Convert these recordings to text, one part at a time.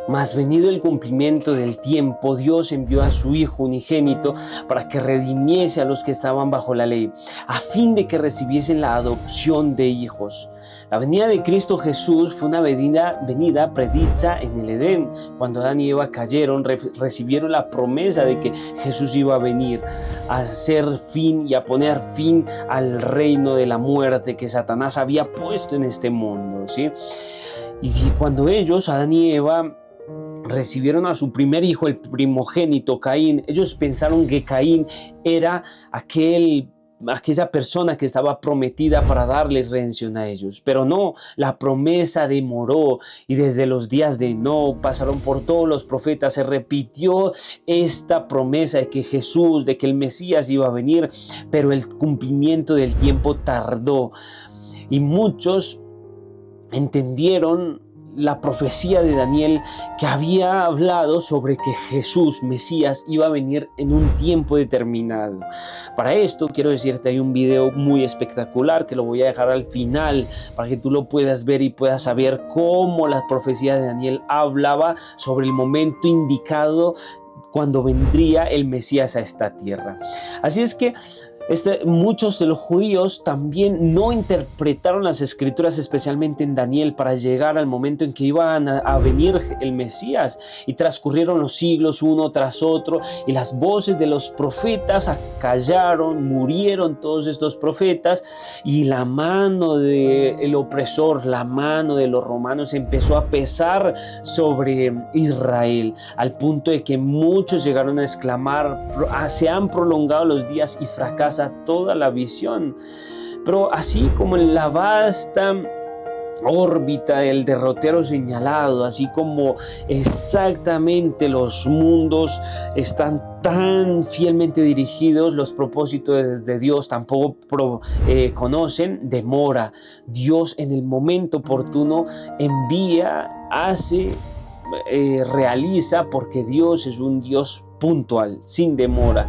Mas venido el cumplimiento del tiempo, Dios envió a su Hijo unigénito para que redimiese a los que estaban bajo la ley, a fin de que recibiesen la adopción de hijos. La venida de Cristo Jesús fue una venida predicha en el Edén. Cuando Adán y Eva cayeron, recibieron la promesa de que Jesús iba a venir a hacer fin y a poner fin al reino de la muerte que Satanás había puesto en este mundo, ¿sí? Y cuando ellos, Adán y Eva, recibieron a su primer hijo, el primogénito, Caín, ellos pensaron que Caín era aquella persona que estaba prometida para darle redención a ellos, pero no, la promesa demoró y desde los días de Enoc pasaron por todos los profetas, se repitió esta promesa de que Jesús, de que el Mesías iba a venir, pero el cumplimiento del tiempo tardó y muchos entendieron la profecía de Daniel que había hablado sobre que Jesús, Mesías, iba a venir en un tiempo determinado. Para esto quiero decirte, hay un video muy espectacular que lo voy a dejar al final para que tú lo puedas ver y puedas saber cómo la profecía de Daniel hablaba sobre el momento indicado cuando vendría el Mesías a esta tierra. Así es que muchos de los judíos también no interpretaron las escrituras, especialmente en Daniel, para llegar al momento en que iban a venir el Mesías, y transcurrieron los siglos uno tras otro y las voces de los profetas acallaron, murieron todos estos profetas, y la mano del opresor, la mano de los romanos empezó a pesar sobre Israel, al punto de que muchos llegaron a exclamar: se han prolongado los días y fracasa toda la visión. Pero así como en la vasta órbita del derrotero señalado, así como exactamente los mundos están tan fielmente dirigidos, los propósitos de Dios tampoco conocen demora. Dios en el momento oportuno envía, hace, realiza, porque Dios es un Dios puntual, sin demora.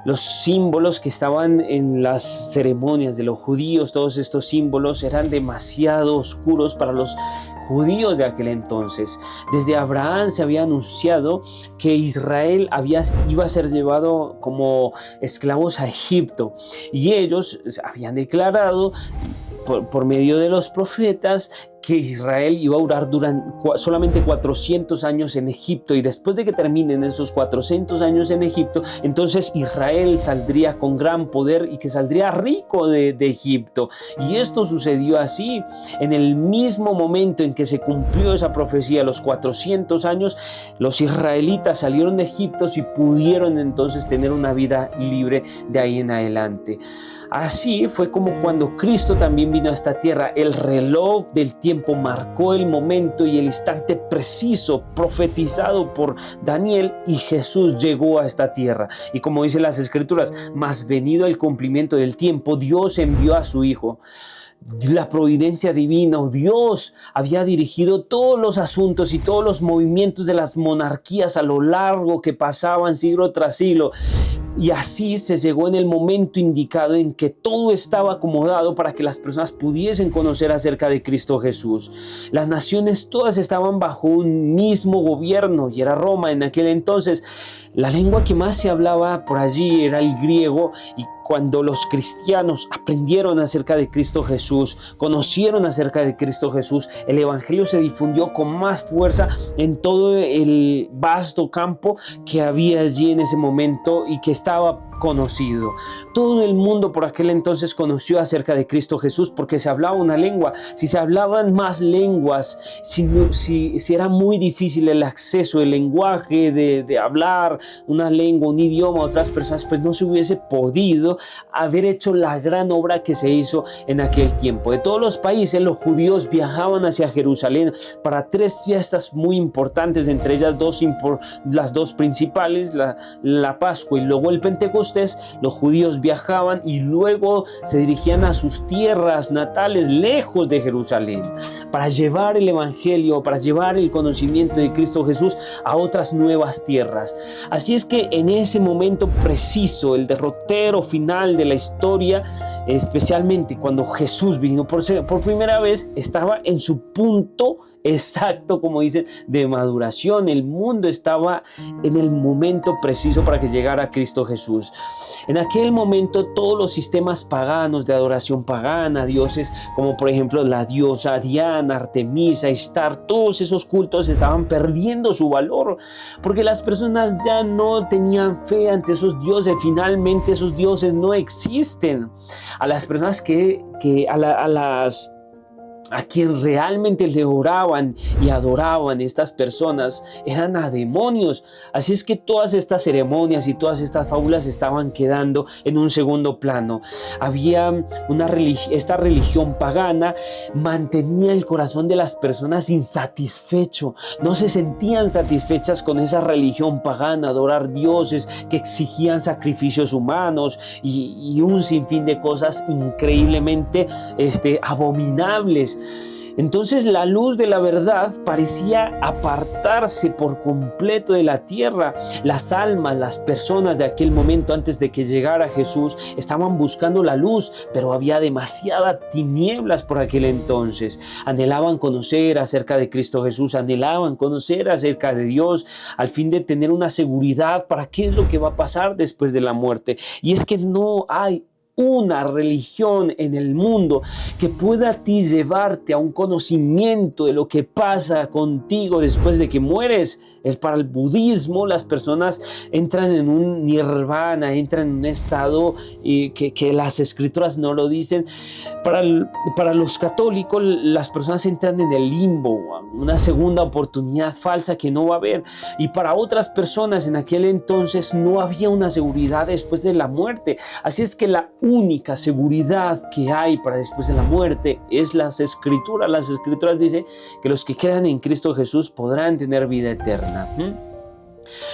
Los símbolos que estaban en las ceremonias de los judíos, todos estos símbolos eran demasiado oscuros para los judíos de aquel entonces. Desde Abraham se había anunciado que Israel iba a ser llevado como esclavos a Egipto, y ellos habían declarado por medio de los profetas que Israel iba a durar solamente 400 años en Egipto, y después de que terminen esos 400 años en Egipto, entonces Israel saldría con gran poder y que saldría rico de Egipto. Y esto sucedió así. En el mismo momento en que se cumplió esa profecía, los 400 años, los israelitas salieron de Egipto y pudieron entonces tener una vida libre de ahí en adelante. Así fue como cuando Cristo también vino a esta tierra. El reloj del tiempo marcó el momento y el instante preciso profetizado por Daniel, y Jesús llegó a esta tierra. Y como dicen las escrituras, mas venido el cumplimiento del tiempo, Dios envió a su Hijo. La providencia divina, Dios había dirigido todos los asuntos y todos los movimientos de las monarquías a lo largo que pasaban siglo tras siglo. Y así se llegó en el momento indicado en que todo estaba acomodado para que las personas pudiesen conocer acerca de Cristo Jesús. Las naciones todas estaban bajo un mismo gobierno, y era Roma en aquel entonces. La lengua que más se hablaba por allí era el griego, y cuando los cristianos aprendieron acerca de Cristo Jesús, conocieron acerca de Cristo Jesús, el evangelio se difundió con más fuerza en todo el vasto campo que había allí en ese momento y que estaba conocido. Todo el mundo por aquel entonces conoció acerca de Cristo Jesús porque se hablaba una lengua. Si se hablaban más lenguas, si era muy difícil el acceso, el lenguaje de hablar una lengua, un idioma a otras personas, pues no se hubiese podido haber hecho la gran obra que se hizo en aquel tiempo. De todos los países, los judíos viajaban hacia Jerusalén para 3 fiestas muy importantes, entre ellas las dos principales, la Pascua y luego el Pentecostés. Los judíos viajaban y luego se dirigían a sus tierras natales lejos de Jerusalén para llevar el evangelio, para llevar el conocimiento de Cristo Jesús a otras nuevas tierras. Así es que en ese momento preciso, el derrotero final de la historia, especialmente cuando Jesús vino por primera vez, estaba en su punto exacto, como dicen, de maduración. El mundo estaba en el momento preciso para que llegara Cristo Jesús. En aquel momento todos los sistemas paganos de adoración pagana, dioses como por ejemplo la diosa Diana, Artemisa, Ishtar, todos esos cultos estaban perdiendo su valor porque las personas ya no tenían fe ante esos dioses. Finalmente esos dioses no existen. A las personas a quien realmente le oraban y adoraban estas personas eran a demonios. Así es que todas estas ceremonias y todas estas fábulas estaban quedando en un segundo plano. Esta religión pagana mantenía el corazón de las personas insatisfecho. No se sentían satisfechas con esa religión pagana, adorar dioses que exigían sacrificios humanos y un sinfín de cosas increíblemente abominables. Entonces la luz de la verdad parecía apartarse por completo de la tierra. Las almas, las personas de aquel momento antes de que llegara Jesús estaban buscando la luz, pero había demasiadas tinieblas por aquel entonces. Anhelaban conocer acerca de Cristo Jesús, anhelaban conocer acerca de Dios, al fin de tener una seguridad para qué es lo que va a pasar después de la muerte. Y es que no hay una religión en el mundo que pueda a ti llevarte a un conocimiento de lo que pasa contigo después de que mueres. Para el budismo las personas entran en un nirvana, entran en un estado que las escrituras no lo dicen. Para los católicos las personas entran en el limbo, una segunda oportunidad falsa que no va a haber. Y para otras personas en aquel entonces no había una seguridad después de la muerte. Así es que la única seguridad que hay para después de la muerte es las escrituras. Las escrituras dicen que los que crean en Cristo Jesús podrán tener vida eterna.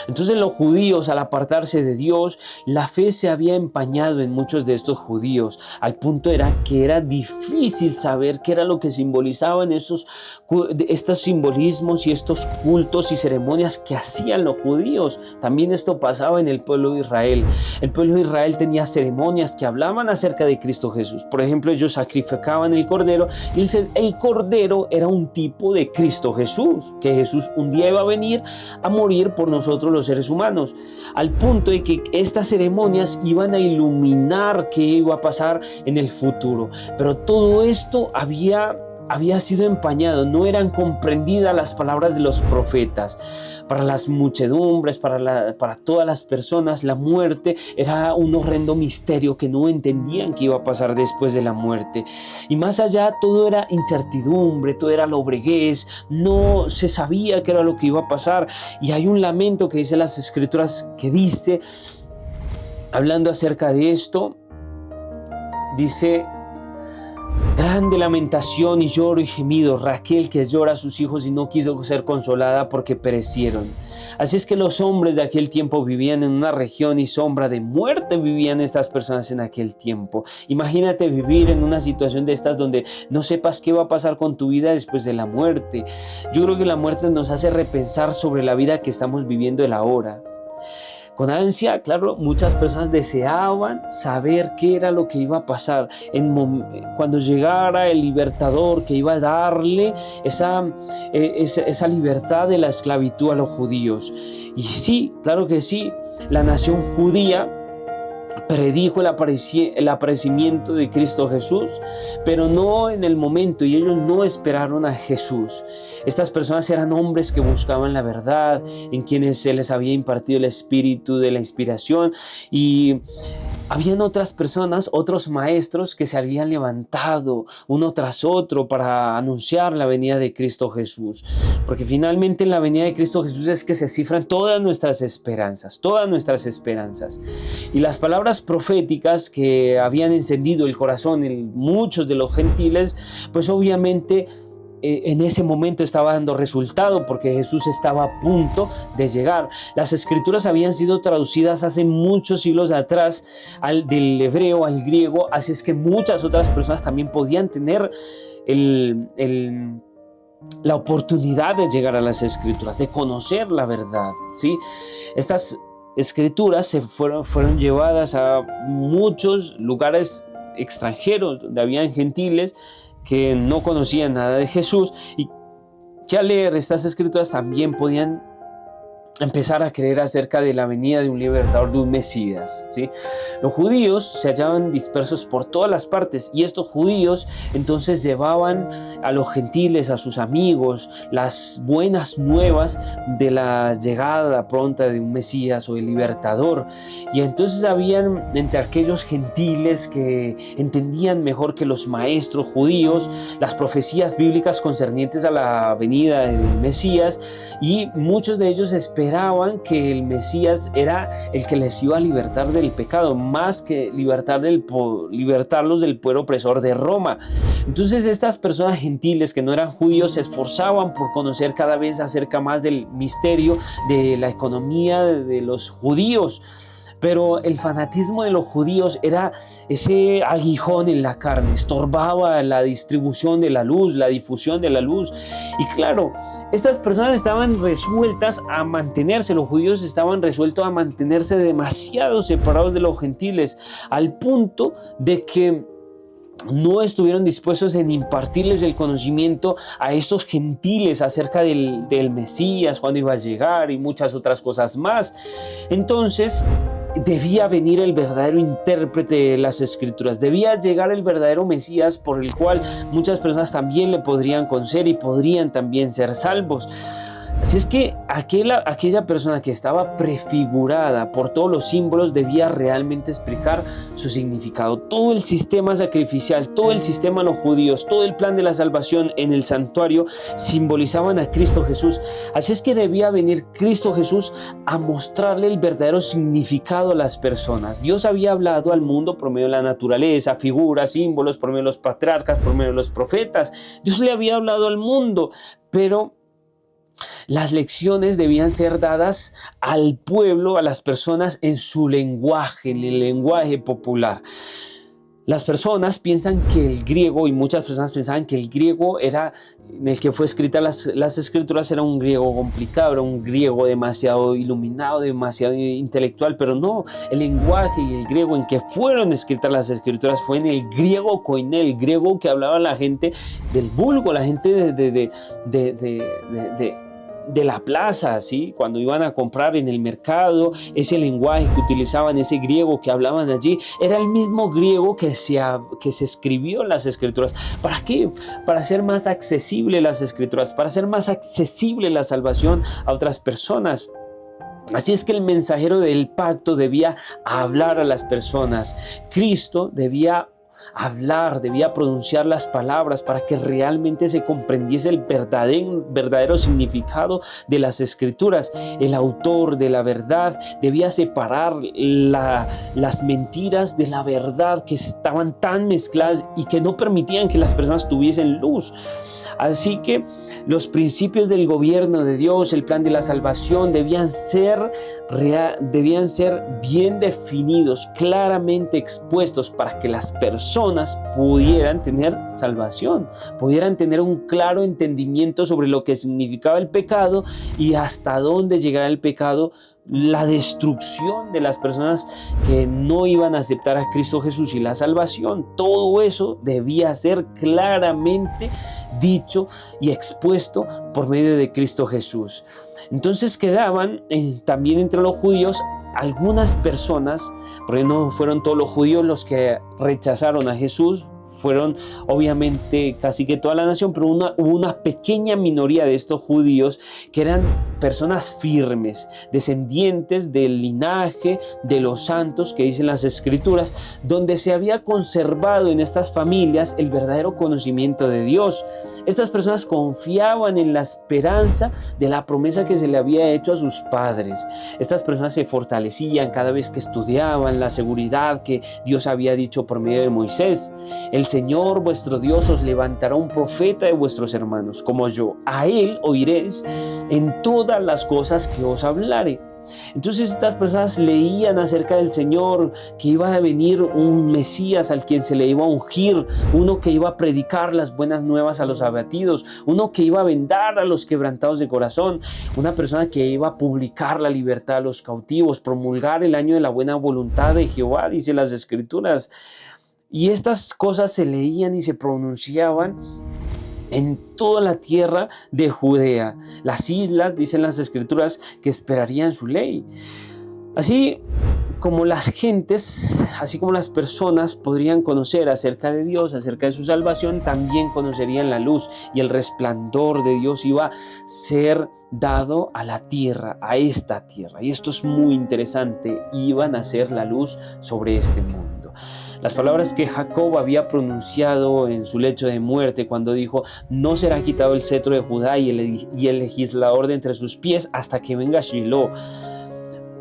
Entonces los judíos, al apartarse de Dios, la fe se había empañado en muchos de estos judíos, al punto que era difícil saber qué era lo que simbolizaban estos simbolismos y estos cultos y ceremonias que hacían los judíos. También esto pasaba en el pueblo de Israel. El pueblo de Israel tenía ceremonias que hablaban acerca de Cristo Jesús. Por ejemplo, ellos sacrificaban el cordero y el cordero era un tipo de Cristo Jesús, que Jesús un día iba a venir a morir por nosotros los seres humanos, al punto de que estas ceremonias iban a iluminar qué iba a pasar en el futuro. Pero todo esto había sido empañado, no eran comprendidas las palabras de los profetas. Para las muchedumbres, para todas las personas, la muerte era un horrendo misterio que no entendían qué iba a pasar después de la muerte. Y más allá, todo era incertidumbre, todo era lobreguez, no se sabía qué era lo que iba a pasar. Y hay un lamento que dice las escrituras que dice, hablando acerca de esto, dice: grande lamentación y lloro y gemido, Raquel que llora a sus hijos y no quiso ser consolada porque perecieron. Así es que los hombres de aquel tiempo vivían en una región y sombra de muerte vivían estas personas en aquel tiempo. Imagínate vivir en una situación de estas donde no sepas qué va a pasar con tu vida después de la muerte. Yo creo que la muerte nos hace repensar sobre la vida que estamos viviendo el ahora. Con ansia, claro, muchas personas deseaban saber qué era lo que iba a pasar cuando llegara el libertador que iba a darle esa libertad de la esclavitud a los judíos. Y sí, claro que sí, la nación judía predijo el aparecimiento de Cristo Jesús, pero no en el momento, y ellos no esperaron a Jesús. Estas personas eran hombres que buscaban la verdad, en quienes se les había impartido el espíritu de la inspiración, y habían otras personas, otros maestros que se habían levantado uno tras otro para anunciar la venida de Cristo Jesús, porque finalmente en la venida de Cristo Jesús es que se cifran todas nuestras esperanzas, y las palabras proféticas que habían encendido el corazón en muchos de los gentiles, pues obviamente en ese momento estaba dando resultado porque Jesús estaba a punto de llegar. Las escrituras habían sido traducidas hace muchos siglos atrás del hebreo al griego, así es que muchas otras personas también podían tener la oportunidad de llegar a las escrituras, de conocer la verdad, ¿sí? Estas escrituras fueron llevadas a muchos lugares extranjeros, donde habían gentiles que no conocían nada de Jesús y que al leer estas escrituras también podían empezar a creer acerca de la venida de un libertador, de un Mesías, ¿sí? Los judíos se hallaban dispersos por todas las partes y estos judíos entonces llevaban a los gentiles, a sus amigos, las buenas nuevas de la llegada pronta de un Mesías o el libertador. Y entonces habían entre aquellos gentiles que entendían mejor que los maestros judíos las profecías bíblicas concernientes a la venida del Mesías, y muchos de ellos esperaban que el Mesías era el que les iba a libertar del pecado, más que libertarlos del poder opresor de Roma. Entonces estas personas gentiles que no eran judíos se esforzaban por conocer cada vez acerca más del misterio de la economía de los judíos. Pero el fanatismo de los judíos era ese aguijón en la carne, estorbaba la distribución de la luz, la difusión de la luz. Y claro, estas personas estaban resueltas a mantenerse, los judíos estaban resueltos a mantenerse demasiado separados de los gentiles, al punto de que no estuvieron dispuestos en impartirles el conocimiento a estos gentiles acerca del Mesías, cuándo iba a llegar y muchas otras cosas más. Entonces debía venir el verdadero intérprete de las Escrituras, debía llegar el verdadero Mesías por el cual muchas personas también le podrían conocer y podrían también ser salvos. Así es que aquella persona que estaba prefigurada por todos los símbolos debía realmente explicar su significado. Todo el sistema sacrificial, todo el sistema de los judíos, todo el plan de la salvación en el santuario simbolizaban a Cristo Jesús. Así es que debía venir Cristo Jesús a mostrarle el verdadero significado a las personas. Dios había hablado al mundo por medio de la naturaleza, figuras, símbolos, por medio de los patriarcas, por medio de los profetas. Dios le había hablado al mundo, pero las lecciones debían ser dadas al pueblo, a las personas en su lenguaje, en el lenguaje popular. Las personas piensan que el griego, y muchas personas pensaban que el griego era, en el que fue escrita las escrituras, era un griego complicado, era un griego demasiado iluminado, demasiado intelectual, pero no, el lenguaje y el griego en que fueron escritas las escrituras fue en el griego koiné, el griego que hablaba la gente del vulgo, la gente de la plaza, ¿sí? Cuando iban a comprar en el mercado, ese lenguaje que utilizaban, ese griego que hablaban allí, era el mismo griego que se escribió en las escrituras. ¿Para qué? Para hacer más accesible las escrituras, para hacer más accesible la salvación a otras personas. Así es que el mensajero del pacto debía hablar a las personas. Cristo debía hablar, debía pronunciar las palabras para que realmente se comprendiese el verdadero significado de las escrituras. El autor de la verdad debía separar las mentiras de la verdad, que estaban tan mezcladas y que no permitían que las personas tuviesen luz. Así que los principios del gobierno de Dios, el plan de la salvación, debían ser bien definidos, claramente expuestos, para que las personas pudieran tener salvación, pudieran tener un claro entendimiento sobre lo que significaba el pecado y hasta dónde llegará el pecado, la destrucción de las personas que no iban a aceptar a Cristo Jesús y la salvación. Todo eso debía ser claramente dicho y expuesto por medio de Cristo Jesús. Entonces quedaban también entre los judíos algunas personas, porque no fueron todos los judíos los que rechazaron a Jesús, fueron obviamente casi que toda la nación, pero hubo una pequeña minoría de estos judíos que eran personas firmes, descendientes del linaje de los santos que dicen las escrituras, donde se había conservado en estas familias el verdadero conocimiento de Dios. Estas personas confiaban en la esperanza de la promesa que se le había hecho a sus padres. Estas personas se fortalecían cada vez que estudiaban la seguridad que Dios había dicho por medio de Moisés. El Señor vuestro Dios os levantará un profeta de vuestros hermanos, como yo. A él oiréis en todas las cosas que os hablare. Entonces estas personas leían acerca del Señor, que iba a venir un Mesías al quien se le iba a ungir, uno que iba a predicar las buenas nuevas a los abatidos, uno que iba a vendar a los quebrantados de corazón, una persona que iba a publicar la libertad a los cautivos, promulgar el año de la buena voluntad de Jehová, dice las Escrituras. Y estas cosas se leían y se pronunciaban en toda la tierra de Judea. Las islas, dicen las escrituras, que esperarían su ley. Así como las gentes, así como las personas podrían conocer acerca de Dios, acerca de su salvación, también conocerían la luz, y el resplandor de Dios iba a ser dado a la tierra, a esta tierra. Y esto es muy interesante, iban a ser la luz sobre este mundo. Las palabras que Jacob había pronunciado en su lecho de muerte cuando dijo: no será quitado el cetro de Judá y el legislador de entre sus pies hasta que venga Shiloh.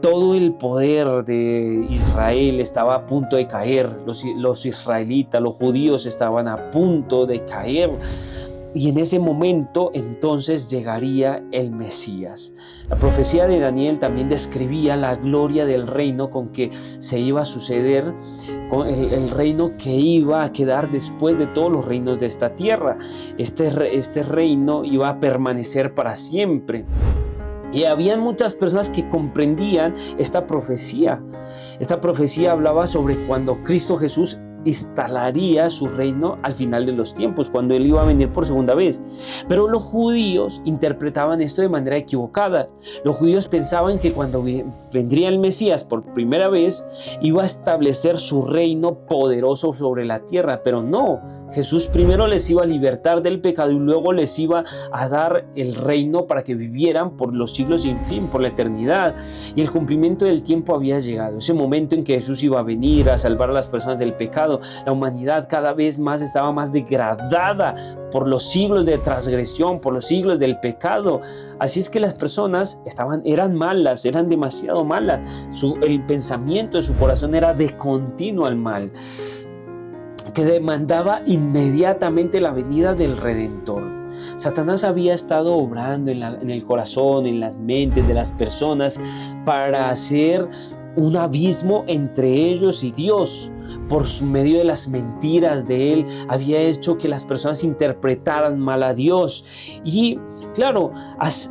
Todo el poder de Israel estaba a punto de caer. Los israelitas, los judíos estaban a punto de caer. Y en ese momento entonces llegaría el Mesías. La profecía de Daniel también describía la gloria del reino con que se iba a suceder, con el reino que iba a quedar después de todos los reinos de esta tierra. Este reino iba a permanecer para siempre. Y habían muchas personas que comprendían esta profecía. Esta profecía hablaba sobre cuando Cristo Jesús instalaría su reino al final de los tiempos, cuando Él iba a venir por segunda vez. Pero los judíos interpretaban esto de manera equivocada. Los judíos pensaban que cuando vendría el Mesías por primera vez, iba a establecer su reino poderoso sobre la tierra, pero no. Jesús primero les iba a libertar del pecado y luego les iba a dar el reino para que vivieran por los siglos sin fin, por la eternidad. Y el cumplimiento del tiempo había llegado, ese momento en que Jesús iba a venir a salvar a las personas del pecado. La humanidad cada vez más estaba más degradada por los siglos de transgresión, por los siglos del pecado. Así es que las personas eran malas, eran demasiado malas. El pensamiento de su corazón era de continuo al mal, que demandaba inmediatamente la venida del Redentor. Satanás había estado obrando en el corazón, en las mentes de las personas para hacer un abismo entre ellos y Dios. Por medio de las mentiras de él, había hecho que las personas interpretaran mal a Dios. Y claro,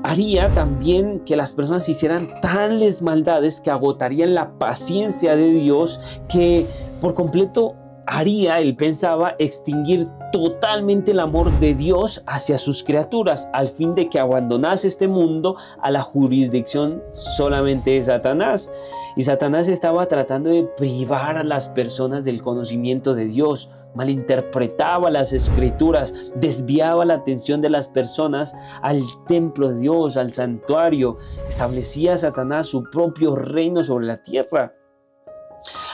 haría también que las personas hicieran tales maldades que agotarían la paciencia de Dios, que por completo haría, él pensaba, extinguir totalmente el amor de Dios hacia sus criaturas, al fin de que abandonase este mundo a la jurisdicción solamente de Satanás. Y Satanás estaba tratando de privar a las personas del conocimiento de Dios, malinterpretaba las escrituras, desviaba la atención de las personas al templo de Dios, al santuario. Establecía Satanás su propio reino sobre la tierra.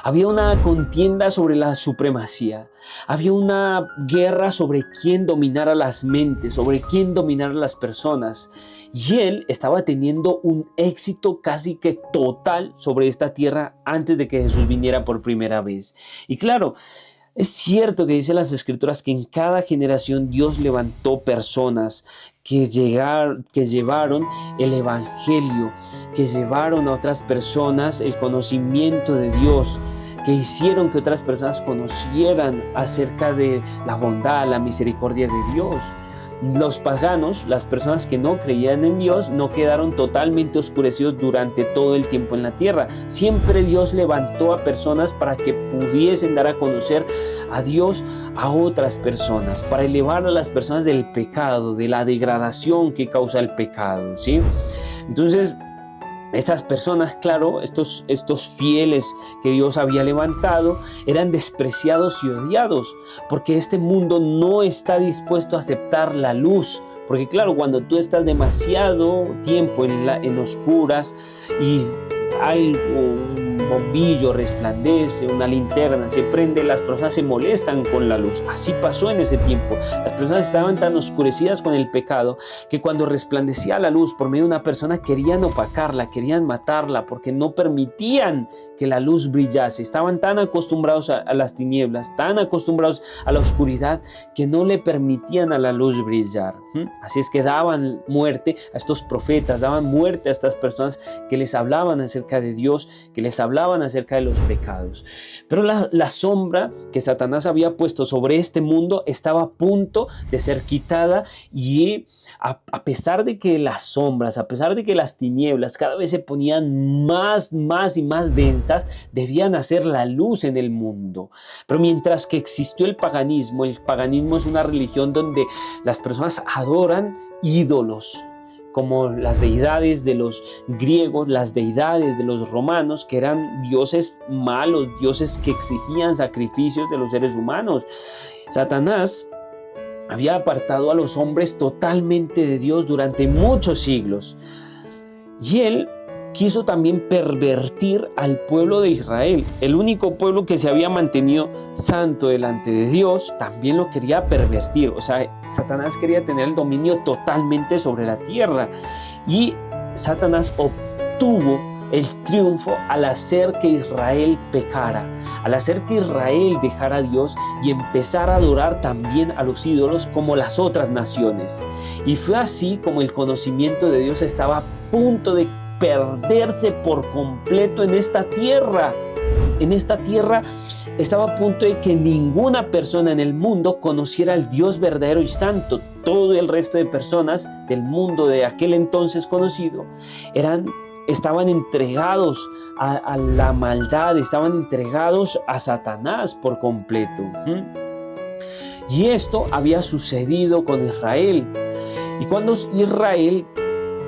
Había una contienda sobre la supremacía. Había una guerra sobre quién dominara las mentes, sobre quién dominara las personas. Y él estaba teniendo un éxito casi que total sobre esta tierra antes de que Jesús viniera por primera vez. Y claro, es cierto que dice las escrituras que en cada generación Dios levantó personas que llevaron el evangelio, que llevaron a otras personas el conocimiento de Dios, que hicieron que otras personas conocieran acerca de la bondad, la misericordia de Dios. Los paganos, las personas que no creían en Dios, no quedaron totalmente oscurecidos durante todo el tiempo en la tierra. Siempre Dios levantó a personas para que pudiesen dar a conocer a Dios a otras personas, para elevar a las personas del pecado, de la degradación que causa el pecado, ¿sí? Entonces, estas personas, claro, estos fieles que Dios había levantado, eran despreciados y odiados, porque este mundo no está dispuesto a aceptar la luz. Porque claro, cuando tú estás demasiado tiempo en oscuras y un bombillo resplandece, una linterna se prende, las personas se molestan con la luz. Así pasó en ese tiempo. Las personas estaban tan oscurecidas con el pecado que cuando resplandecía la luz por medio de una persona querían opacarla, querían matarla, porque no permitían que la luz brillase. Estaban tan acostumbrados a las tinieblas, tan acostumbrados a la oscuridad, que no le permitían a la luz brillar. Así es que daban muerte a estos profetas, daban muerte a estas personas que les hablaban acerca de Dios, que les hablaban acerca de los pecados. Pero la sombra que Satanás había puesto sobre este mundo estaba a punto de ser quitada, y a pesar de que las sombras, a pesar de que las tinieblas cada vez se ponían más y más densas, debían hacer la luz en el mundo. Pero mientras que existió el paganismo es una religión donde las personas adoran ídolos, como las deidades de los griegos, las deidades de los romanos, que eran dioses malos, dioses que exigían sacrificios de los seres humanos. Satanás había apartado a los hombres totalmente de Dios durante muchos siglos, y él quiso también pervertir al pueblo de Israel. El único pueblo que se había mantenido santo delante de Dios, también lo quería pervertir. O sea, Satanás quería tener el dominio totalmente sobre la tierra, y Satanás obtuvo el triunfo al hacer que Israel pecara, al hacer que Israel dejara a Dios y empezara a adorar también a los ídolos como las otras naciones. Y fue así como el conocimiento de Dios estaba a punto de perderse por completo en esta tierra. En esta tierra estaba a punto de que ninguna persona en el mundo conociera al Dios verdadero y santo. Todo el resto de personas del mundo de aquel entonces conocido estaban entregados a la maldad, estaban entregados a Satanás por completo. Y esto había sucedido con Israel. Y cuando Israel,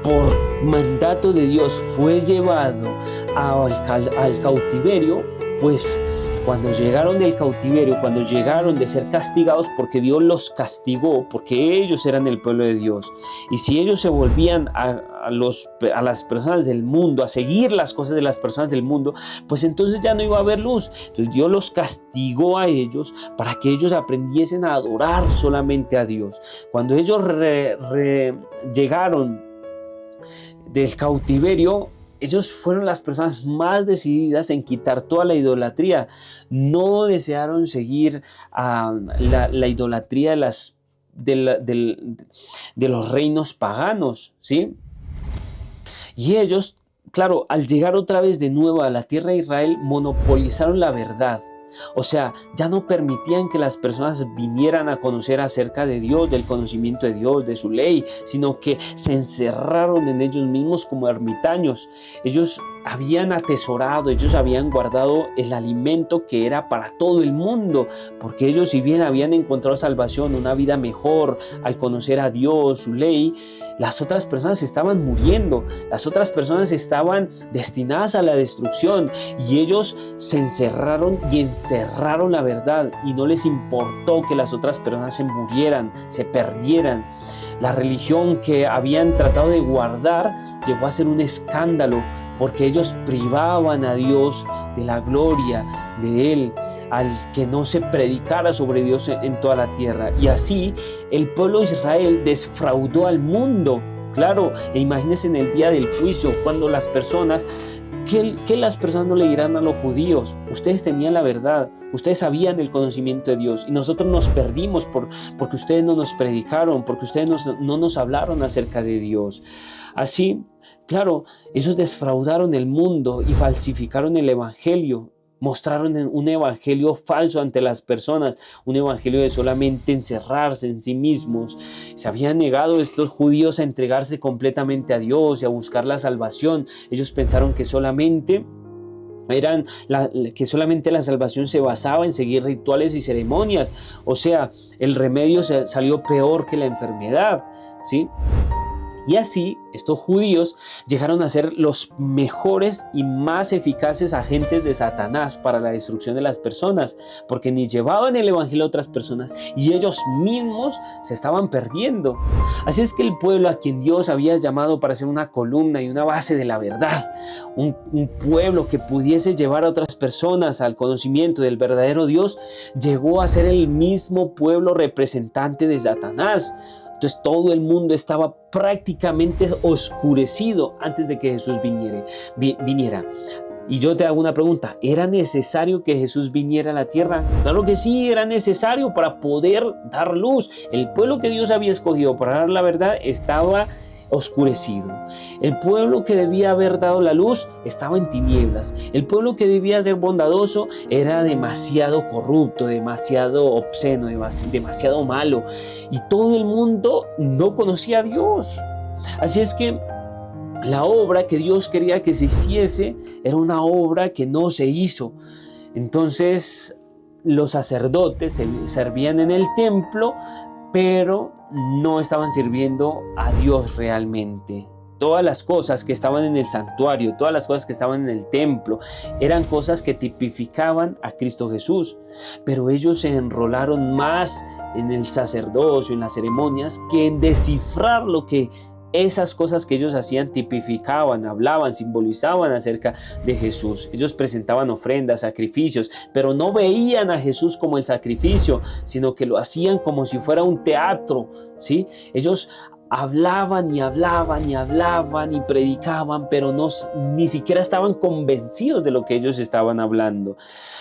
por mandato de Dios, fue llevado al cautiverio, pues cuando llegaron del cautiverio, cuando llegaron de ser castigados, porque Dios los castigó, porque ellos eran el pueblo de Dios, y si ellos se volvían a las personas del mundo, a seguir las cosas de las personas del mundo, pues entonces ya no iba a haber luz. Entonces Dios los castigó a ellos para que ellos aprendiesen a adorar solamente a Dios. Cuando ellos llegaron del cautiverio, ellos fueron las personas más decididas en quitar toda la idolatría. No desearon seguir la idolatría de los reinos paganos, ¿sí? Y ellos, claro, al llegar otra vez de nuevo a la tierra de Israel, monopolizaron la verdad. O sea, ya no permitían que las personas vinieran a conocer acerca de Dios, del conocimiento de Dios, de su ley, sino que se encerraron en ellos mismos como ermitaños. Ellos habían atesorado, ellos habían guardado el alimento que era para todo el mundo, porque ellos, si bien habían encontrado salvación, una vida mejor al conocer a Dios, su ley, las otras personas estaban muriendo, las otras personas estaban destinadas a la destrucción, y ellos se encerraron y encerraron la verdad, y no les importó que las otras personas se murieran, se perdieran. La religión que habían tratado de guardar llegó a ser un escándalo, porque ellos privaban a Dios de la gloria de Él, al que no se predicara sobre Dios en toda la tierra. Y así el pueblo de Israel defraudó al mundo. Claro, e imagínense en el día del juicio, cuando las personas, ¿qué las personas no le dirán a los judíos? Ustedes tenían la verdad, ustedes sabían el conocimiento de Dios, y nosotros nos perdimos porque ustedes no nos predicaron, porque ustedes no nos hablaron acerca de Dios. Así, claro, ellos defraudaron el mundo y falsificaron el evangelio. Mostraron un evangelio falso ante las personas, un evangelio de solamente encerrarse en sí mismos. Se habían negado estos judíos a entregarse completamente a Dios y a buscar la salvación. Ellos pensaron que solamente la salvación se basaba en seguir rituales y ceremonias. O sea, el remedio salió peor que la enfermedad, ¿sí? Y así, estos judíos llegaron a ser los mejores y más eficaces agentes de Satanás para la destrucción de las personas, porque ni llevaban el evangelio a otras personas y ellos mismos se estaban perdiendo. Así es que el pueblo a quien Dios había llamado para ser una columna y una base de la verdad, un pueblo que pudiese llevar a otras personas al conocimiento del verdadero Dios, llegó a ser el mismo pueblo representante de Satanás. Entonces todo el mundo estaba prácticamente oscurecido antes de que Jesús viniera. Y yo te hago una pregunta, ¿era necesario que Jesús viniera a la tierra? Claro que sí, era necesario para poder dar luz. El pueblo que Dios había escogido para dar la verdad estaba oscurecido. El pueblo que debía haber dado la luz estaba en tinieblas. El pueblo que debía ser bondadoso era demasiado corrupto, demasiado obsceno, demasiado malo. Y todo el mundo no conocía a Dios. Así es que la obra que Dios quería que se hiciese era una obra que no se hizo. Entonces los sacerdotes servían en el templo, pero no estaban sirviendo a Dios realmente. Todas las cosas que estaban en el santuario, todas las cosas que estaban en el templo, eran cosas que tipificaban a Cristo Jesús. Pero ellos se enrolaron más en el sacerdocio, en las ceremonias, que en descifrar lo que esas cosas que ellos hacían tipificaban, hablaban, simbolizaban acerca de Jesús. Ellos presentaban ofrendas, sacrificios, pero no veían a Jesús como el sacrificio, sino que lo hacían como si fuera un teatro, ¿sí? Ellos hablaban y hablaban y hablaban y predicaban, pero ni siquiera estaban convencidos de lo que ellos estaban hablando.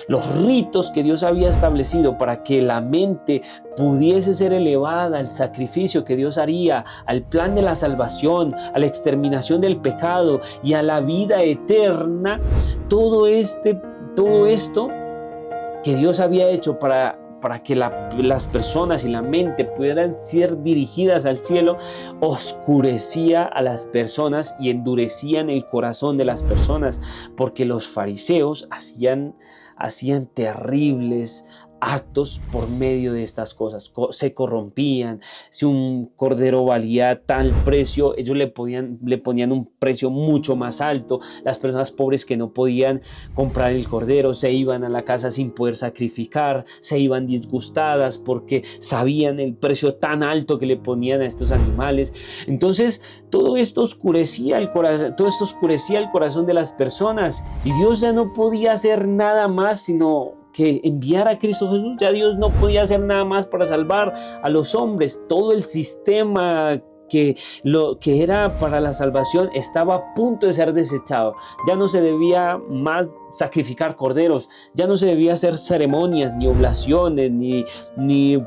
Los ritos que Dios había establecido para que la mente pudiese ser elevada al sacrificio que Dios haría, al plan de la salvación, a la exterminación del pecado y a la vida eterna, todo esto que Dios había hecho para que las personas y la mente pudieran ser dirigidas al cielo, oscurecía a las personas y endurecían el corazón de las personas, porque los fariseos hacían terribles actos por medio de estas cosas. Se corrompían. Si un cordero valía tal precio, ellos le ponían un precio mucho más alto. Las personas pobres que no podían comprar el cordero se iban a la casa sin poder sacrificar, se iban disgustadas porque sabían el precio tan alto que le ponían a estos animales. Entonces todo esto oscurecía el corazón de las personas, y Dios ya no podía hacer nada más sino que enviar a Cristo Jesús. Ya Dios no podía hacer nada más para salvar a los hombres. Todo el sistema que era para la salvación estaba a punto de ser desechado. Ya no se debía más sacrificar corderos, ya no se debía hacer ceremonias, ni oblaciones, ni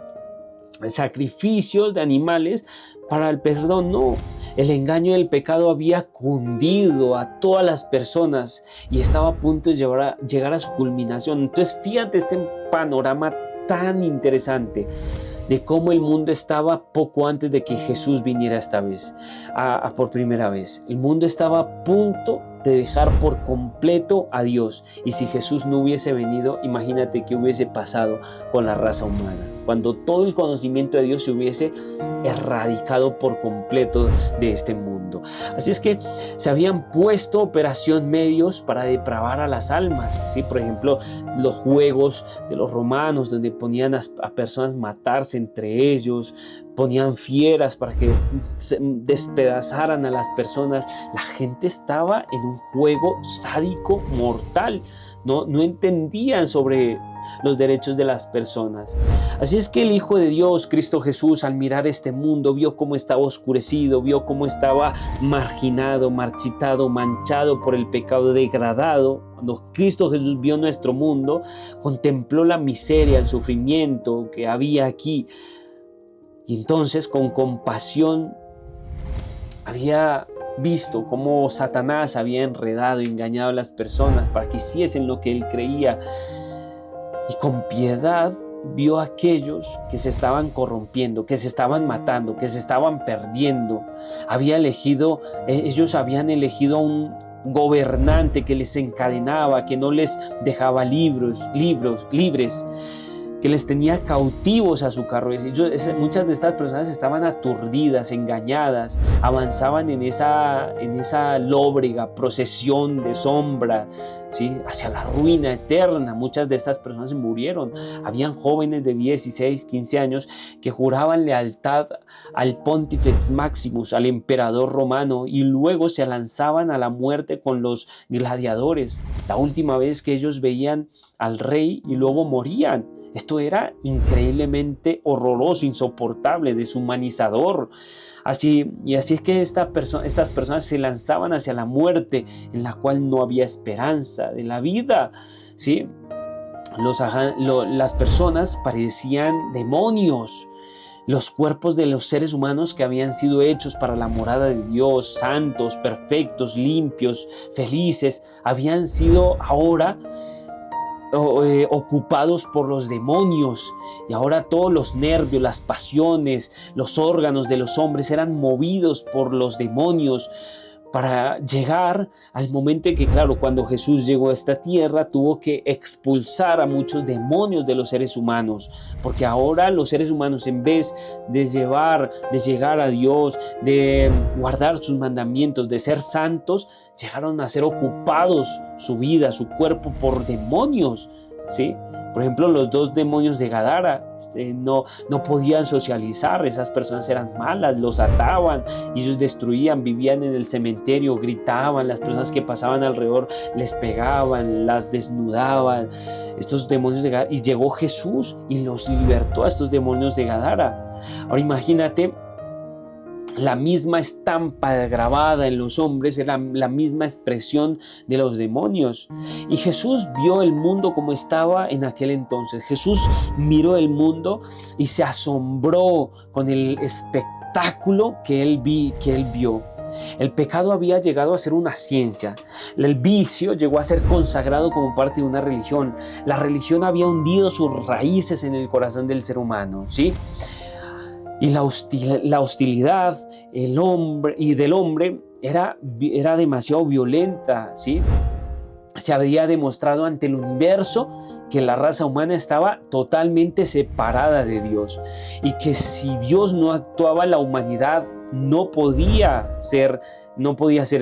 sacrificios de animales para el perdón. No, el engaño del pecado había cundido a todas las personas y estaba a punto de llegar a su culminación. Entonces fíjate este panorama tan interesante de cómo el mundo estaba poco antes de que Jesús viniera esta vez, por primera vez. El mundo estaba a punto de dejar por completo a Dios, y si Jesús no hubiese venido, imagínate qué hubiese pasado con la raza humana, cuando todo el conocimiento de Dios se hubiese erradicado por completo de este mundo. Así es que se habían puesto operación medios para depravar a las almas, ¿sí? Por ejemplo, los juegos de los romanos, donde ponían a personas matarse entre ellos, ponían fieras para que despedazaran a las personas. La gente estaba en un juego sádico mortal. No entendían sobre los derechos de las personas. Así es que el Hijo de Dios, Cristo Jesús, al mirar este mundo, vio cómo estaba oscurecido, vio cómo estaba marginado, marchitado, manchado por el pecado, degradado. Cuando Cristo Jesús vio nuestro mundo, contempló la miseria, el sufrimiento que había aquí, y entonces con compasión había visto cómo Satanás había enredado y engañado a las personas para que hiciesen lo que él creía, y con piedad vio a aquellos que se estaban corrompiendo, que se estaban matando, que se estaban perdiendo. Ellos habían elegido a un gobernante que les encadenaba, que no les dejaba libres, que les tenía cautivos a su carro. Muchas de estas personas estaban aturdidas, engañadas, avanzaban en esa lóbrega procesión de sombra, ¿sí?, hacia la ruina eterna. Muchas de estas personas se murieron. Habían jóvenes de 16, 15 años que juraban lealtad al Pontifex Maximus, al emperador romano, y luego se lanzaban a la muerte con los gladiadores. La última vez que ellos veían al rey y luego morían. Esto era increíblemente horroroso, insoportable, deshumanizador. Así es que estas personas se lanzaban hacia la muerte, en la cual no había esperanza de la vida, ¿sí? Las personas parecían demonios. Los cuerpos de los seres humanos que habían sido hechos para la morada de Dios, santos, perfectos, limpios, felices, habían sido ahora ocupados por los demonios, y ahora todos los nervios, las pasiones, los órganos de los hombres eran movidos por los demonios, para llegar al momento en que, claro, cuando Jesús llegó a esta tierra, tuvo que expulsar a muchos demonios de los seres humanos, porque ahora los seres humanos, en vez de llegar a Dios, de guardar sus mandamientos, de ser santos, llegaron a ser ocupados su vida, su cuerpo, por demonios, ¿sí? Por ejemplo, los 2 demonios de Gadara no podían socializar. Esas personas eran malas, los ataban y ellos destruían, vivían en el cementerio, gritaban, las personas que pasaban alrededor les pegaban, las desnudaban. Estos demonios de Gadara, y llegó Jesús y los libertó a estos demonios de Gadara. Ahora imagínate, la misma estampa grabada en los hombres era la misma expresión de los demonios. Y Jesús vio el mundo como estaba en aquel entonces. Jesús miró el mundo y se asombró con el espectáculo que él vio. El pecado había llegado a ser una ciencia. El vicio llegó a ser consagrado como parte de una religión. La religión había hundido sus raíces en el corazón del ser humano, ¿sí? Y la hostilidad del hombre era demasiado violenta, ¿sí? Se había demostrado ante el universo que la raza humana estaba totalmente separada de Dios, y que si Dios no actuaba, la humanidad no podía ser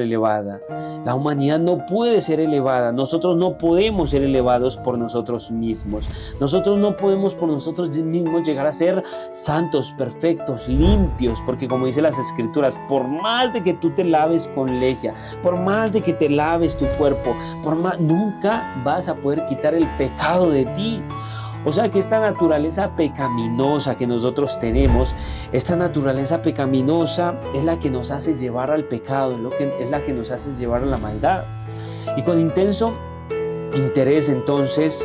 elevada. La humanidad no puede ser elevada. Nosotros no podemos ser elevados por nosotros mismos. Nosotros no podemos por nosotros mismos llegar a ser santos, perfectos, limpios, porque como dice las Escrituras, por más de que tú te laves con lejía, por más de que te laves tu cuerpo, nunca vas a poder quitar el pecado de ti. O sea que esta naturaleza pecaminosa que nosotros tenemos, esta naturaleza pecaminosa es la que nos hace llevar al pecado, es la que nos hace llevar a la maldad. Y con intenso interés, entonces,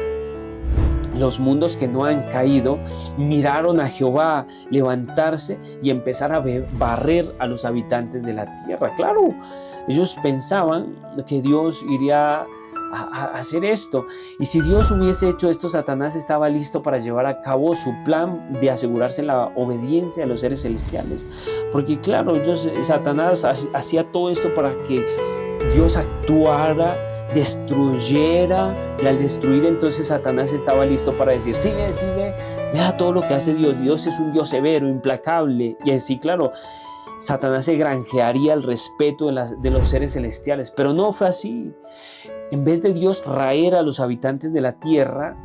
los mundos que no han caído miraron a Jehová levantarse y empezar a barrer a los habitantes de la tierra. Claro, ellos pensaban que Dios iría a hacer esto, y si Dios hubiese hecho esto, Satanás estaba listo para llevar a cabo su plan de asegurarse la obediencia a los seres celestiales, porque claro, Satanás hacía todo esto para que Dios actuara, destruyera, y al destruir, entonces Satanás estaba listo para decir: sigue, vea todo lo que hace Dios. Dios es un Dios severo, implacable, y así, claro, Satanás se granjearía el respeto de los seres celestiales, pero no fue así. En vez de Dios raer a los habitantes de la tierra,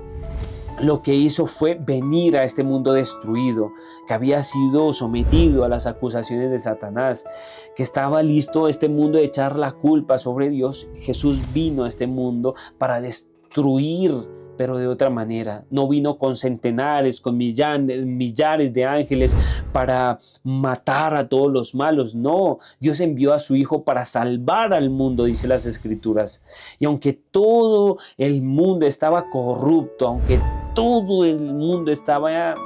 lo que hizo fue venir a este mundo destruido, que había sido sometido a las acusaciones de Satanás, que estaba listo este mundo de echar la culpa sobre Dios. Jesús vino a este mundo para destruir, pero de otra manera. No vino con centenares, con millares de ángeles para matar a todos los malos. No, Dios envió a su Hijo para salvar al mundo, dice las Escrituras. Y aunque todo el mundo estaba corrupto, aunque todo el mundo estaba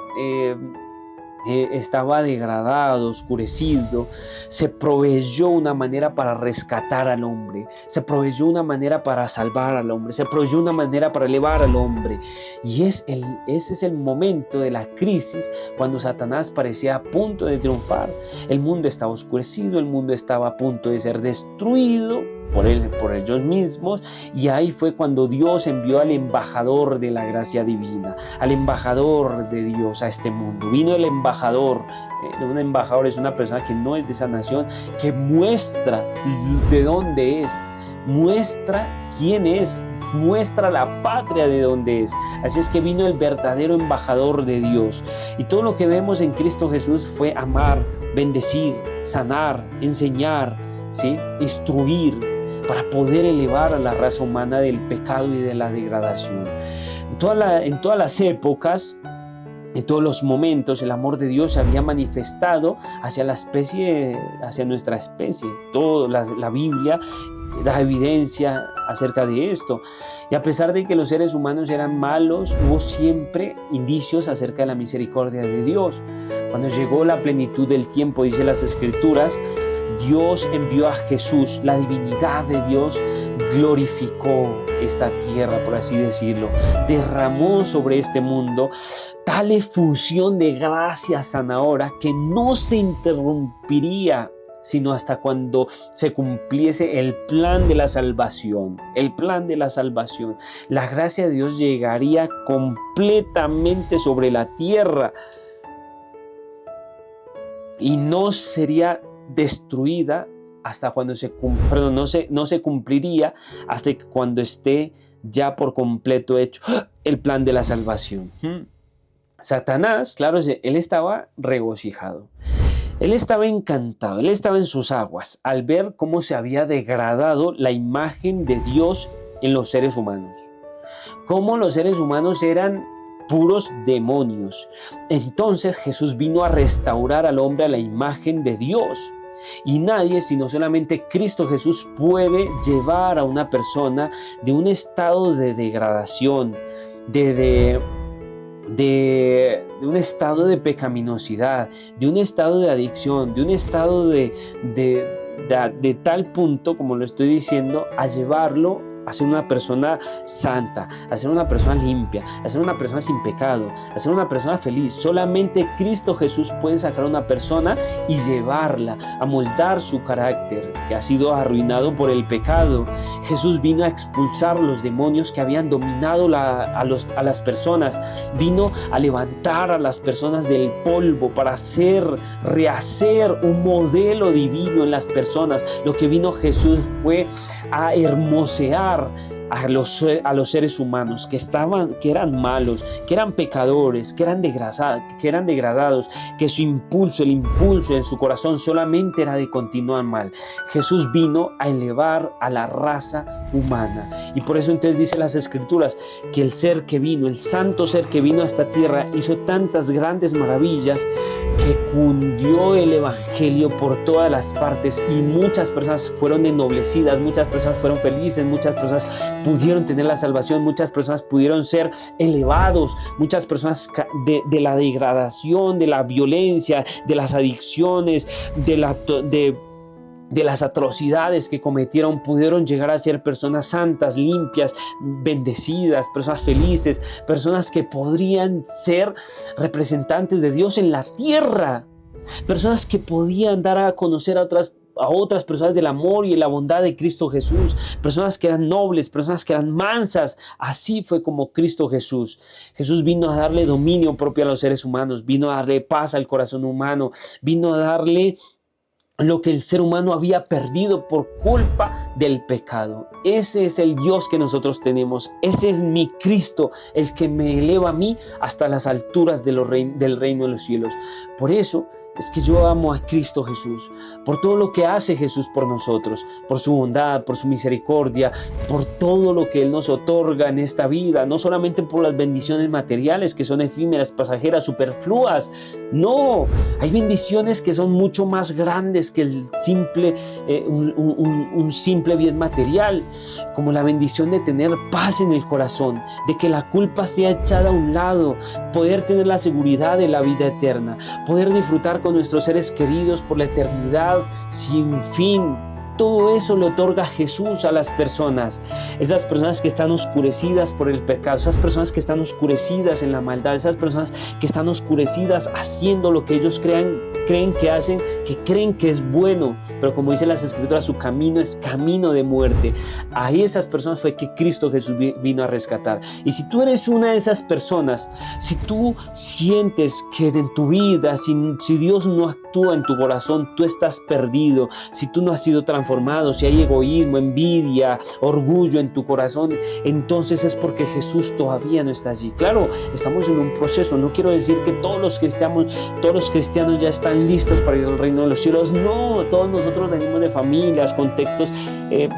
degradado, oscurecido, se proveyó una manera para rescatar al hombre, se proveyó una manera para salvar al hombre, se proveyó una manera para elevar al hombre. Y ese es el momento de la crisis, cuando Satanás parecía a punto de triunfar. El mundo estaba oscurecido, el mundo estaba a punto de ser destruido por ellos mismos, y ahí fue cuando Dios envió al embajador de la gracia divina, al embajador de Dios a este mundo. Vino el embajador. Un embajador es una persona que no es de esa nación, que muestra de dónde es, muestra quién es, muestra la patria de donde es. Así es que vino el verdadero embajador de Dios, y todo lo que vemos en Cristo Jesús fue amar, bendecir, sanar, enseñar, ¿sí? Instruir, para poder elevar a la raza humana del pecado y de la degradación. En todas las épocas, en todos los momentos, el amor de Dios se había manifestado hacia la especie, hacia nuestra especie. La Biblia da evidencia acerca de esto. Y a pesar de que los seres humanos eran malos, hubo siempre indicios acerca de la misericordia de Dios. Cuando llegó la plenitud del tiempo, dice las Escrituras, Dios envió a Jesús, la divinidad de Dios glorificó esta tierra, por así decirlo, derramó sobre este mundo tal efusión de gracia sanadora que no se interrumpiría sino hasta cuando se cumpliese el plan de la salvación. El plan de la salvación. La gracia de Dios llegaría completamente sobre la tierra y no sería destruida hasta cuando no se cumpliría hasta cuando esté ya por completo hecho el plan de la salvación. Satanás, claro, él estaba regocijado. Él estaba encantado, él estaba en sus aguas al ver cómo se había degradado la imagen de Dios en los seres humanos. Cómo los seres humanos eran puros demonios. Entonces Jesús vino a restaurar al hombre a la imagen de Dios. Y nadie, sino solamente Cristo Jesús, puede llevar a una persona de un estado de degradación, de un estado de pecaminosidad, de un estado de adicción, de un estado de tal punto, como lo estoy diciendo, a llevarlo a ser una persona santa, a ser una persona limpia, a ser una persona sin pecado, a ser una persona feliz. Solamente Cristo Jesús puede sacar a una persona y llevarla a moldar su carácter, que ha sido arruinado por el pecado. Jesús vino a expulsar los demonios que habían dominado a las personas. Vino a levantar a las personas del polvo para rehacer un modelo divino en las personas. Lo que vino Jesús fue a hermosear a los seres humanos que eran malos, que eran pecadores, que eran degradados, que el impulso de su corazón solamente era de continuar mal. Jesús vino a elevar a la raza humana. Y por eso entonces dice las Escrituras que el santo ser que vino a esta tierra, hizo tantas grandes maravillas que cundió el evangelio por todas las partes y muchas personas fueron ennoblecidas, muchas personas fueron felices, muchas personas pudieron tener la salvación, muchas personas pudieron ser elevados, muchas personas de la degradación, de la violencia, de las adicciones, de las atrocidades que cometieron, pudieron llegar a ser personas santas, limpias, bendecidas, personas felices, personas que podrían ser representantes de Dios en la tierra, personas que podían dar a conocer a otras personas del amor y la bondad de Cristo Jesús, personas que eran nobles, personas que eran mansas. Así fue como Cristo Jesús vino a darle dominio propio a los seres humanos, vino a darle paz al corazón humano, vino a darle lo que el ser humano había perdido por culpa del pecado. Ese es el Dios que nosotros tenemos. Ese es mi Cristo, el que me eleva a mí hasta las alturas del reino de los cielos. Por eso es que yo amo a Cristo Jesús, por todo lo que hace Jesús por nosotros, por su bondad, por su misericordia, por todo lo que Él nos otorga en esta vida, no solamente por las bendiciones materiales que son efímeras, pasajeras, superfluas. No, hay bendiciones que son mucho más grandes que un simple bien material, como la bendición de tener paz en el corazón, de que la culpa sea echada a un lado, poder tener la seguridad de la vida eterna, poder disfrutar con nuestros seres queridos por la eternidad sin fin. Todo eso lo otorga Jesús a las personas. Esas personas que están oscurecidas por el pecado, esas personas que están oscurecidas en la maldad, esas personas que están oscurecidas haciendo lo que ellos creen que hacen, que creen que es bueno, pero como dicen las Escrituras, su camino es camino de muerte. A esas personas fue que Cristo Jesús vino a rescatar. Y si tú eres una de esas personas, si tú sientes que en tu vida, si Dios no actúa en tu corazón, tú estás perdido, si tú no has sido transformado, transformado, si hay egoísmo, envidia, orgullo en tu corazón, entonces es porque Jesús todavía no está allí. Claro, estamos en un proceso. No quiero decir que todos los cristianos ya están listos para ir al reino de los cielos. No, todos nosotros venimos de familias, contextos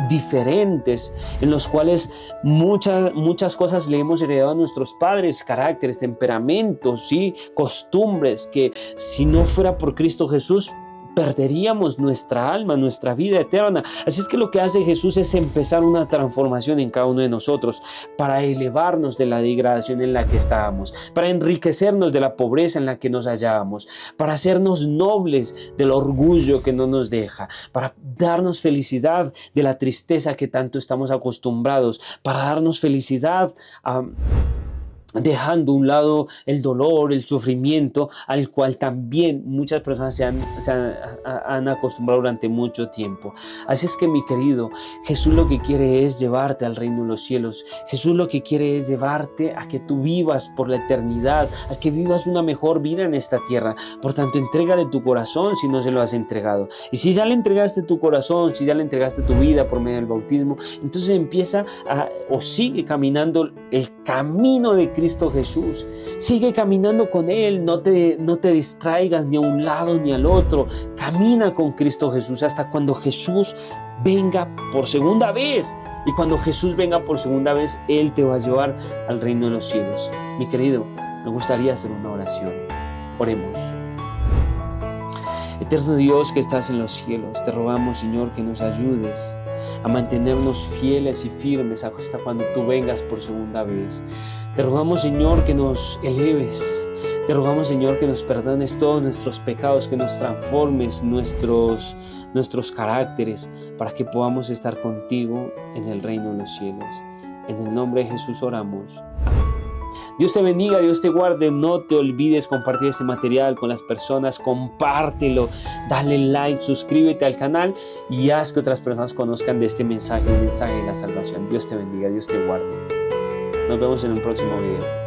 diferentes, en los cuales muchas cosas le hemos heredado a nuestros padres, caracteres, temperamentos, ¿sí? Costumbres, que si no fuera por Cristo Jesús, perderíamos nuestra alma, nuestra vida eterna. Así es que lo que hace Jesús es empezar una transformación en cada uno de nosotros para elevarnos de la degradación en la que estábamos, para enriquecernos de la pobreza en la que nos hallábamos, para hacernos nobles del orgullo que no nos deja, para darnos felicidad de la tristeza que tanto estamos acostumbrados, para darnos felicidad dejando a un lado el dolor, el sufrimiento, al cual también muchas personas se han acostumbrado durante mucho tiempo. Así es que, mi querido, Jesús lo que quiere es llevarte al reino de los cielos. Jesús lo que quiere es llevarte a que tú vivas por la eternidad, a que vivas una mejor vida en esta tierra. Por tanto, entrégale tu corazón si no se lo has entregado. Y si ya le entregaste tu corazón, si ya le entregaste tu vida por medio del bautismo, entonces empieza o sigue caminando el camino de Cristo Jesús. Sigue caminando con Él, no te distraigas ni a un lado ni al otro. Camina con Cristo Jesús hasta cuando Jesús venga por segunda vez. Y cuando Jesús venga por segunda vez, Él te va a llevar al reino de los cielos. Mi querido, me gustaría hacer una oración. Oremos. Eterno Dios que estás en los cielos, te rogamos, Señor, que nos ayudes a mantenernos fieles y firmes hasta cuando tú vengas por segunda vez. Te rogamos, Señor, que nos eleves. Te rogamos, Señor, que nos perdones todos nuestros pecados, que nos transformes nuestros caracteres para que podamos estar contigo en el reino de los cielos. En el nombre de Jesús oramos. Amén. Dios te bendiga, Dios te guarde. No te olvides compartir este material con las personas. Compártelo, dale like, suscríbete al canal y haz que otras personas conozcan de este mensaje, el mensaje de la salvación. Dios te bendiga, Dios te guarde. Nos vemos en un próximo video.